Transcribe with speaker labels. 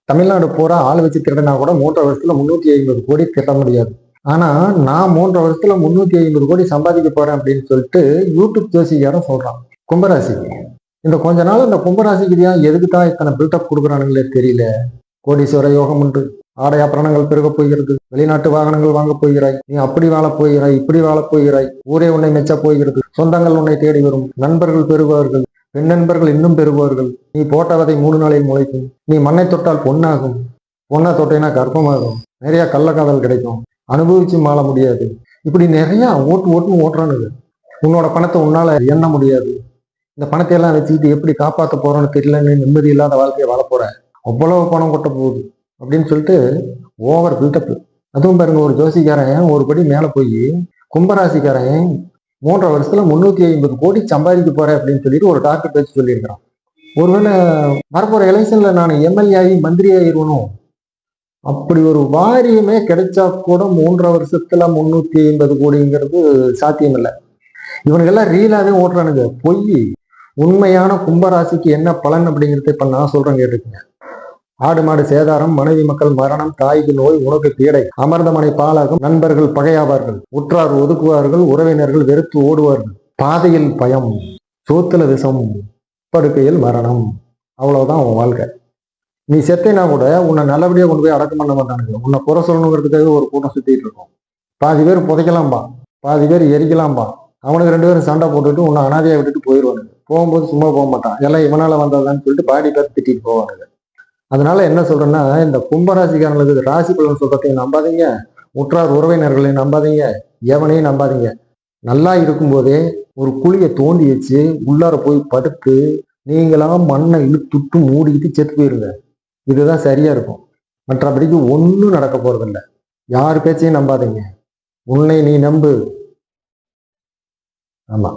Speaker 1: தமிழ்நாடு பூரா ஆள் வச்சு திருடினா கூட 3.5 வருஷத்துல 350 கோடி திருட முடியாது. ஆனா நான் 3.5 வருஷத்துல 350 கோடி சம்பாதிக்க போறேன் அப்படின்னு சொல்லிட்டு யூடியூப் ஜோசிகாரன் சொல்றான். கும்பராசிக்கு இந்த கொஞ்ச நாள் இந்த கும்பராசிக்கு எதுக்கு தான் இத்தனை பில்டப் கொடுக்குறானுங்களே தெரியல. கோடீஸ்வர யோகம் உண்டு, ஆடை ஆபரணங்கள் பெருக போகிறது, வெளிநாட்டு வாகனங்கள் வாங்க போகிறாய், நீ அப்படி வாழ போகிறாய், இப்படி வாழ போகிறாய், ஊரே உன்னை மெச்ச போகிறது, சொந்தங்கள் உன்னை தேடி வரும், நண்பர்கள் பெறுவார்கள், பெண் நண்பர்கள் இன்னும் பெறுவார்கள், நீ போட்ட விதை 3 நாளில் முளைக்கும், நீ மண்ணை தொட்டால் பொண்ணாகும், பொண்ணை தொட்டைனா கர்ப்பமாகும், நிறைய கள்ளக்காதல் கிடைக்கும், அனுபவிச்சு மாள முடியாது, இப்படி நிறைய ஓட்டுன்னு ஓட்டுறானுங்க. உன்னோட பணத்தை உன்னால எண்ண முடியாது, இந்த பணத்தை எல்லாம் வச்சுக்கிட்டு எப்படி காப்பாற்ற போறோன்னு தெரியலன்னு நிம்மதி இல்லாத வாழ்க்கையை வாழ போற, அவ்வளவு பணம் கொட்ட போகுது அப்படின்னு சொல்லிட்டு ஓவர் பில்டப். அதுவும் பாருங்க, ஒரு ஜோசிக்காரன் ஒரு படி மேல போய் கும்பராசிக்காரன் 3.5 வருஷத்துல 350 கோடி சம்பாதிக்க போறேன் அப்படின்னு சொல்லிட்டு ஒரு டாக்டர் பேச்சு சொல்லியிருக்கிறான். ஒருவேளை வரப்போற எலெக்ஷன்ல நான் எம்எல்ஏ ஆகி மந்திரி ஆகிருவனும், அப்படி ஒரு வாரியமே கிடைச்சா கூட 3.5 வருஷத்துல 350 கோடிங்கிறது சாத்தியம் இல்லை. இவனுக்கெல்லாம் ரீலாவே ஓட்டுறானுங்க. பொய். உண்மையான கும்பராசிக்கு என்ன பலன் அப்படிங்கிறத இப்ப நான் சொல்றேன், கேட்டுக்கங்க. ஆடு மாடு சேதாரம், மனைவி மக்கள் மரணம், தாய்க்கு நோய், உனக்கு பீடை, அமர்ந்த மனை பாலாகும், நண்பர்கள் பகையாவார்கள், உற்றார் ஒதுக்குவார்கள், உறவினர்கள் வெறுத்து ஓடுவார்கள், பாதையில் பயம், சோத்துல விஷம், படுக்கையில் மரணம். அவ்வளவுதான் உன் வாழ்க்கை. நீ செத்தினா கூட உன்னை நல்லபடியா கொண்டு போய் அடக்கம் பண்ண மாட்டானுங்க. உன்னை குறை சொல்லணுங்கிறதுக்காக ஒரு கூட்டம் சுத்திட்டு இருக்கும். பாதி பேர் புதைக்கலாம்பா, பாதி பேர் எரிக்கலாம்பா. அவனுக்கு 2 பேரும் சண்டை போட்டுட்டு உன்னை அனாதையா விட்டுட்டு போயிடுவானுங்க. போகும்போது சும்மா போக மாட்டான், எல்லாம் இவனால வந்ததான்னு சொல்லிட்டு பாடி பேர் திட்டிட்டு போவானுங்க. அதனால என்ன சொல்றேன்னா, இந்த கும்பராசிக்காரங்களுக்கு ராசி பலன் சொல்றதையும் நம்பாதீங்க, உற்றார் உறவினர்களையும் நம்பாதீங்க, எவனையும் நம்பாதீங்க. நல்லா இருக்கும்போதே ஒரு குழியை தோண்டி வச்சு உள்ளார போய் படுத்து நீங்களாம் மண்ணை இழுத்துட்டு மூடிக்கிட்டு செத்து போயிருங்க. இதுதான் சரியா இருக்கும். மற்றபடிக்கு ஒன்றும் நடக்க போறதில்லை. யார் பேச்சையும் நம்பாதீங்க, உன்னை நீ நம்பு. ஆமா.